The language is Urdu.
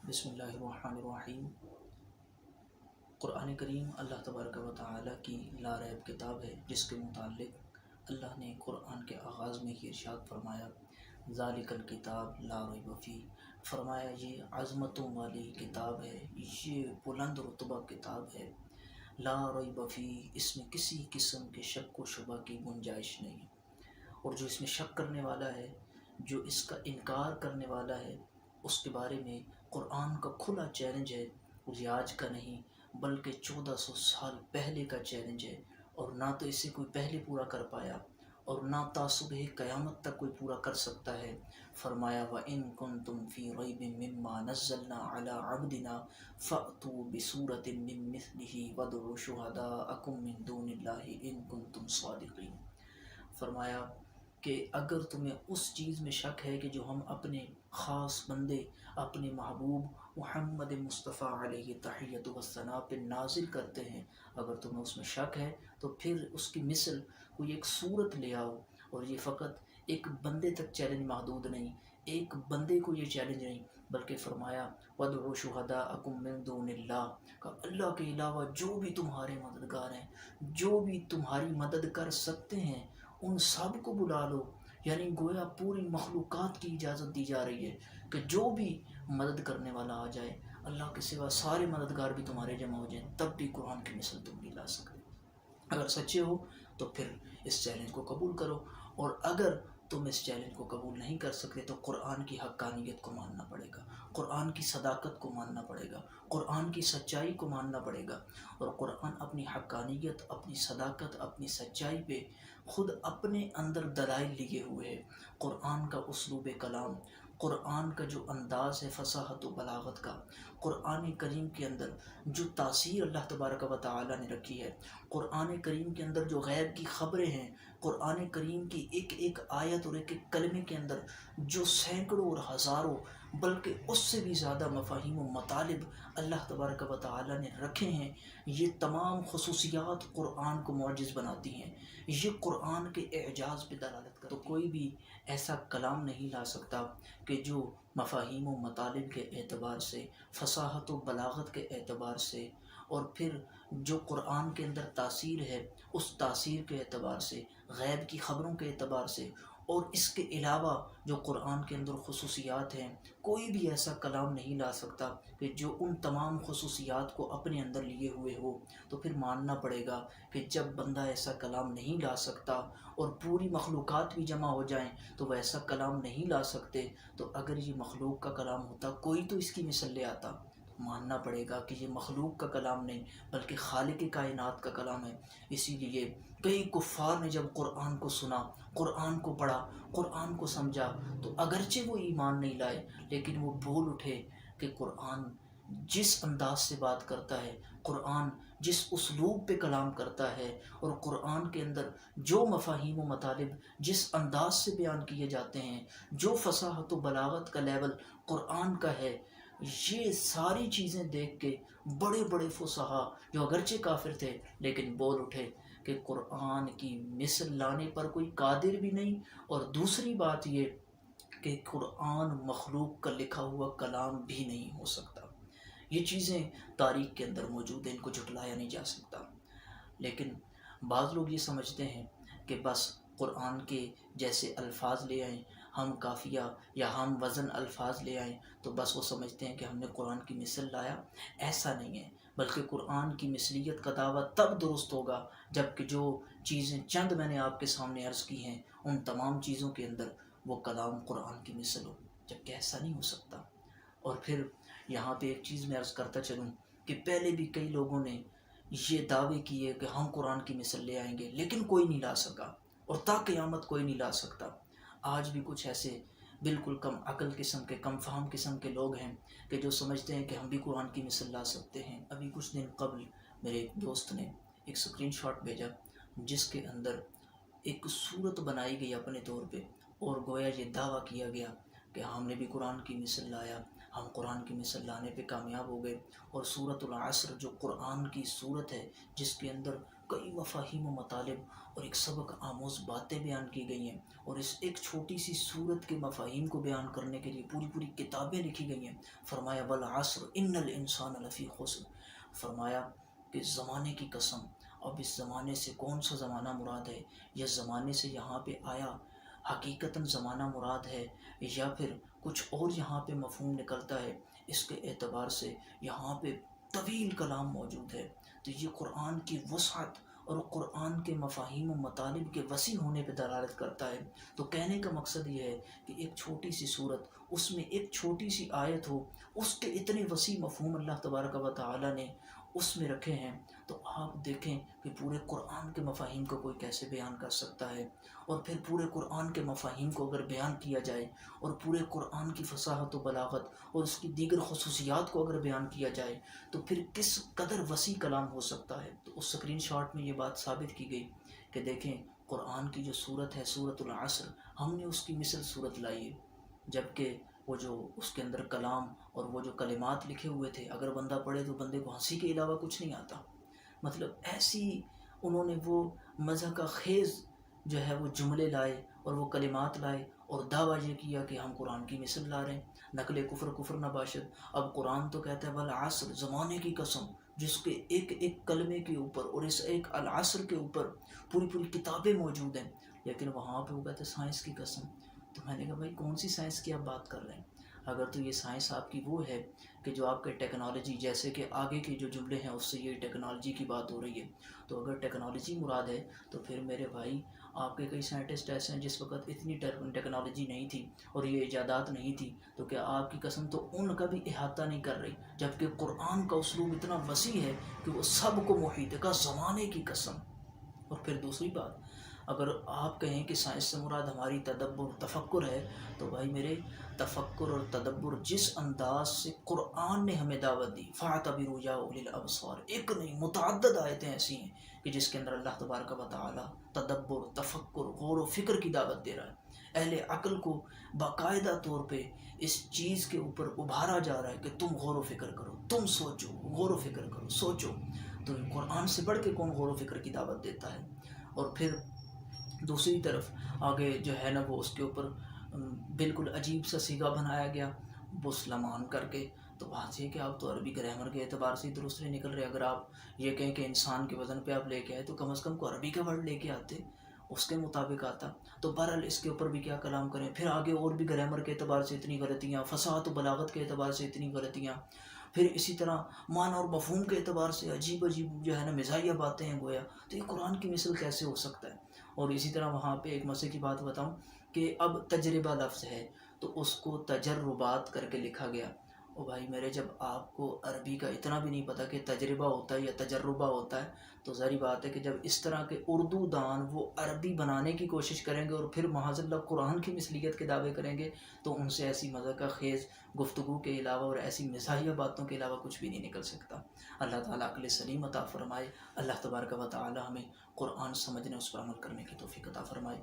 بسم اللہ الرحمن الرحیم۔ قرآن کریم اللہ تبارک و تعالیٰ کی لا ریب کتاب ہے، جس کے متعلق اللہ نے قرآن کے آغاز میں ہی ارشاد فرمایا، ذالک الکتاب لا ریب فیہ، فرمایا یہ عظمتوں والی کتاب ہے، یہ بلند رتبہ کتاب ہے، لا ریب فیہ، اس میں کسی قسم کے شک و شبہ کی گنجائش نہیں۔ اور جو اس میں شک کرنے والا ہے، جو اس کا انکار کرنے والا ہے، اس کے بارے میں قرآن کا کھلا چیلنج ہے، اور یہ آج کا نہیں بلکہ 1400 سال پہلے کا چیلنج ہے، اور نہ تو اسے کوئی پہلے پورا کر پایا اور نہ تا صبح قیامت تک کوئی پورا کر سکتا ہے۔ فرمایا وَإِن كُنتُمْ فِي رَيْبٍ مِّمَّا نَزَّلْنَا عَلَىٰ عَبْدِنَا فَأْتُوا بِسُورَةٍ مِّن مِّثْلِهِ وَادْعُوا شُهَدَاءَكُم مِّن دُونِ اللَّهِ إِن كُنتُمْ صَادِقِينَ۔ فرمایا کہ اگر تمہیں اس چیز میں شک ہے کہ جو ہم اپنے خاص بندے، اپنے محبوب محمد مصطفیٰ علیہ تحیۃ وثناء پہ نازل کرتے ہیں، اگر تمہیں اس میں شک ہے تو پھر اس کی مثل کوئی ایک صورت لے آؤ۔ اور یہ فقط ایک بندے تک چیلنج محدود نہیں، ایک بندے کو یہ چیلنج نہیں، بلکہ فرمایا وَادْعُوا شُهَدَاءَكُم مِّن دُونِ اللَّهِ، کہ اللہ کے علاوہ جو بھی تمہارے مددگار ہیں، جو بھی تمہاری مدد کر سکتے ہیں، ان سب کو بلا لو۔ یعنی گویا پوری مخلوقات کی اجازت دی جا رہی ہے کہ جو بھی مدد کرنے والا آ جائے، اللہ کے سوا سارے مددگار بھی تمہارے جمع ہو جائیں، تب بھی قرآن کی مثل تم نہیں لا سکتے۔ اگر سچے ہو تو پھر اس چیلنج کو قبول کرو، اور اگر تم اس چیلنج کو قبول نہیں کر سکتے تو قرآن کی حقانیت کو ماننا پڑے گا، قرآن کی صداقت کو ماننا پڑے گا، قرآن کی سچائی کو ماننا پڑے گا۔ اور قرآن اپنی حقانیت، اپنی صداقت، اپنی سچائی پہ خود اپنے اندر دلائل لیے ہوئے ہے۔ قرآن کا اسلوب کلام، قرآن کا جو انداز ہے فصاحت و بلاغت کا، قرآن کریم کے اندر جو تاثیر اللہ تبارک و تعالیٰ نے رکھی ہے، قرآن کریم کے اندر جو غیب کی خبریں ہیں، قرآن کریم کی ایک ایک آیت اور ایک ایک کلمے کے اندر جو سینکڑوں اور ہزاروں بلکہ اس سے بھی زیادہ مفاہیم و مطالب اللہ تبارک و تعالیٰ نے رکھے ہیں، یہ تمام خصوصیات قرآن کو معجز بناتی ہیں، یہ قرآن کے اعجاز پہ دلالت کرتی ہے۔ تو کوئی بھی ایسا کلام نہیں لا سکتا کہ جو مفاہیم و مطالب کے اعتبار سے، فصاحت و بلاغت کے اعتبار سے، اور پھر جو قرآن کے اندر تاثیر ہے اس تاثیر کے اعتبار سے، غیب کی خبروں کے اعتبار سے، اور اس کے علاوہ جو قرآن کے اندر خصوصیات ہیں، کوئی بھی ایسا کلام نہیں لا سکتا کہ جو ان تمام خصوصیات کو اپنے اندر لیے ہوئے ہو۔ تو پھر ماننا پڑے گا کہ جب بندہ ایسا کلام نہیں لا سکتا اور پوری مخلوقات بھی جمع ہو جائیں تو وہ ایسا کلام نہیں لا سکتے، تو اگر یہ مخلوق کا کلام ہوتا کوئی تو اس کی مثل لے آتا۔ ماننا پڑے گا کہ یہ مخلوق کا کلام نہیں بلکہ خالق کائنات کا کلام ہے۔ اسی لیے کئی کفار نے جب قرآن کو سنا، قرآن کو پڑھا، قرآن کو سمجھا، تو اگرچہ وہ ایمان نہیں لائے لیکن وہ بول اٹھے کہ قرآن جس انداز سے بات کرتا ہے، قرآن جس اسلوب پہ کلام کرتا ہے، اور قرآن کے اندر جو مفاہیم و مطالب جس انداز سے بیان کیے جاتے ہیں، جو فصاحت و بلاغت کا لیول قرآن کا ہے، یہ ساری چیزیں دیکھ کے بڑے بڑے فصحاء جو اگرچہ کافر تھے لیکن بول اٹھے کہ قرآن کی مثل لانے پر کوئی قادر بھی نہیں، اور دوسری بات یہ کہ قرآن مخلوق کا لکھا ہوا کلام بھی نہیں ہو سکتا۔ یہ چیزیں تاریخ کے اندر موجود ہیں، ان کو جھٹلایا نہیں جا سکتا۔ لیکن بعض لوگ یہ سمجھتے ہیں کہ بس قرآن کے جیسے الفاظ لے آئیں، ہم قافیہ یا ہم وزن الفاظ لے آئیں تو بس وہ سمجھتے ہیں کہ ہم نے قرآن کی مثل لایا۔ ایسا نہیں ہے، بلکہ قرآن کی مثلیت کا دعویٰ تب درست ہوگا جب کہ جو چیزیں چند میں نے آپ کے سامنے عرض کی ہیں، ان تمام چیزوں کے اندر وہ کلام قرآن کی مثل ہو، جبکہ ایسا نہیں ہو سکتا۔ اور پھر یہاں پہ ایک چیز میں عرض کرتا چلوں کہ پہلے بھی کئی لوگوں نے یہ دعوے کیے کہ ہم قرآن کی مثل لے آئیں گے لیکن کوئی نہیں لا سکا، اور تا قیامت کوئی نہیں لا سکتا۔ آج بھی کچھ ایسے بالکل کم عقل قسم کے، کم فہم قسم کے لوگ ہیں کہ جو سمجھتے ہیں کہ ہم بھی قرآن کی مثل لا سکتے ہیں۔ ابھی کچھ دن قبل میرے ایک دوست نے ایک سکرین شاٹ بھیجا جس کے اندر ایک صورت بنائی گئی اپنے طور پہ، اور گویا یہ دعویٰ کیا گیا کہ ہم نے بھی قرآن کی مثل لایا، ہم قرآن کی مثل لانے پہ کامیاب ہو گئے۔ اور سورۃ العصر جو قرآن کی صورت ہے جس کے اندر کئی مفاہیم و مطالب اور ایک سبق آموز باتیں بیان کی گئی ہیں، اور اس ایک چھوٹی سی صورت کے مفاہیم کو بیان کرنے کے لیے پوری پوری کتابیں لکھی گئی ہیں۔ فرمایا والعصر ان الانسان لفی خسر، فرمایا کہ زمانے کی قسم۔ اب اس زمانے سے کون سا زمانہ مراد ہے؟ یا زمانے سے یہاں پہ آیا حقیقتاً زمانہ مراد ہے، یا پھر کچھ اور یہاں پہ مفہوم نکلتا ہے؟ اس کے اعتبار سے یہاں پہ طویل کلام موجود ہے۔ تو یہ قرآن کی وسعت اور قرآن کے مفاہیم و مطالب کے وسیع ہونے پہ دلالت کرتا ہے۔ تو کہنے کا مقصد یہ ہے کہ ایک چھوٹی سی صورت، اس میں ایک چھوٹی سی آیت ہو، اس کے اتنے وسیع مفہوم اللہ تبارک و تعالی نے اس میں رکھے ہیں۔ تو آپ دیکھیں کہ پورے قرآن کے مفاہیم کو کوئی کیسے بیان کر سکتا ہے، اور پھر پورے قرآن کے مفاہیم کو اگر بیان کیا جائے، اور پورے قرآن کی فصاحت و بلاغت اور اس کی دیگر خصوصیات کو اگر بیان کیا جائے تو پھر کس قدر وسیع کلام ہو سکتا ہے۔ تو اس سکرین شاٹ میں یہ بات ثابت کی گئی کہ دیکھیں قرآن کی جو صورت ہے سورۃ العصر، ہم نے اس کی مثل صورت لائی ہے، جبکہ وہ جو اس کے اندر کلام اور وہ جو کلمات لکھے ہوئے تھے، اگر بندہ پڑھے تو بندے کو ہنسی کے علاوہ کچھ نہیں آتا۔ مطلب ایسی انہوں نے وہ مزہ کا خیز جو ہے وہ جملے لائے اور وہ کلمات لائے، اور دعویٰ یہ کیا کہ ہم قرآن کی مثل لا رہے ہیں۔ نقل کفر کفر نہ باشد۔ اب قرآن تو کہتا ہے والعصر، زمانے کی قسم، جس کے ایک ایک کلمے کے اوپر اور اس ایک العصر کے اوپر پوری پوری کتابیں موجود ہیں، لیکن وہاں پہ وہ کہتے ہیں سائنس کی قسم۔ تو میں نے کہا بھائی کون سی سائنس کی آپ بات کر رہے ہیں؟ اگر تو یہ سائنس آپ کی وہ ہے کہ جو آپ کے ٹیکنالوجی، جیسے کہ آگے کے جو جملے ہیں اس سے یہ ٹیکنالوجی کی بات ہو رہی ہے، تو اگر ٹیکنالوجی مراد ہے تو پھر میرے بھائی آپ کے کئی سائنٹسٹ ایسے ہیں جس وقت اتنی ٹیکنالوجی نہیں تھی اور یہ ایجادات نہیں تھی، تو کیا آپ کی قسم تو ان کا بھی احاطہ نہیں کر رہی؟ جبکہ قرآن کا اسلوب اتنا وسیع ہے کہ وہ سب کو محیط کا زمانے کی قسم۔ اور پھر دوسری بات، اگر آپ کہیں کہ سائنس سے مراد ہماری تدبر تفکر ہے، تو بھائی میرے تفکر اور تدبر جس انداز سے قرآن نے ہمیں دعوت دی، فَاعْتَبِرُوا يَا أُولِي الْأَبْصَارِ، ایک نہیں متعدد آیتیں ایسی ہیں کہ جس کے اندر اللہ تبارک و تعالی تدبر، تفکر، غور و فکر کی دعوت دے رہا ہے۔ اہل عقل کو باقاعدہ طور پہ اس چیز کے اوپر ابھارا جا رہا ہے کہ تم غور و فکر کرو، تم سوچو، غور و فکر کرو، سوچو۔ تو قرآن سے بڑھ کے کون غور و فکر کی دعوت دیتا ہے؟ اور پھر دوسری طرف آگے جو ہے نا وہ اس کے اوپر بالکل عجیب سا سیگا بنایا گیا بسلمان کر کے۔ تو بات یہ کہ آپ تو عربی گرامر کے اعتبار سے درست نہیں نکل رہے۔ اگر آپ یہ کہیں کہ انسان کے وزن پہ آپ لے کے آئے تو کم از کم کو عربی کا ورڈ لے کے آتے، اس کے مطابق آتا۔ تو بہرحال اس کے اوپر بھی کیا کلام کریں۔ پھر آگے اور بھی گرامر کے اعتبار سے اتنی غلطیاں، فصاحت و بلاغت کے اعتبار سے اتنی غلطیاں، پھر اسی طرح معنی اور مفہوم کے اعتبار سے عجیب عجیب جو ہے نا مزاحیہ باتیں ہیں گویا۔ تو یہ قرآن کی مثل کیسے ہو سکتا ہے؟ اور اسی طرح وہاں پہ ایک مسئلے کی بات بتاؤں کہ اب تجربہ لفظ ہے تو اس کو تجربات کر کے لکھا گیا۔ او بھائی میرے، جب آپ کو عربی کا اتنا بھی نہیں پتہ کہ تجربہ ہوتا ہے یا تجربہ ہوتا ہے، تو ظاہری بات ہے کہ جب اس طرح کے اردو دان وہ عربی بنانے کی کوشش کریں گے اور پھر معاذ اللہ قرآن کی مثلیت کے دعوے کریں گے، تو ان سے ایسی مزہ کا خیز گفتگو کے علاوہ اور ایسی مزاحیہ باتوں کے علاوہ کچھ بھی نہیں نکل سکتا۔ اللہ تعالیٰ عقل سلیم عطا فرمائے۔ اللہ تبارک و تعالیٰ ہمیں قرآن سمجھنے، اس پر عمل کرنے کی توفیق عطا فرمائے۔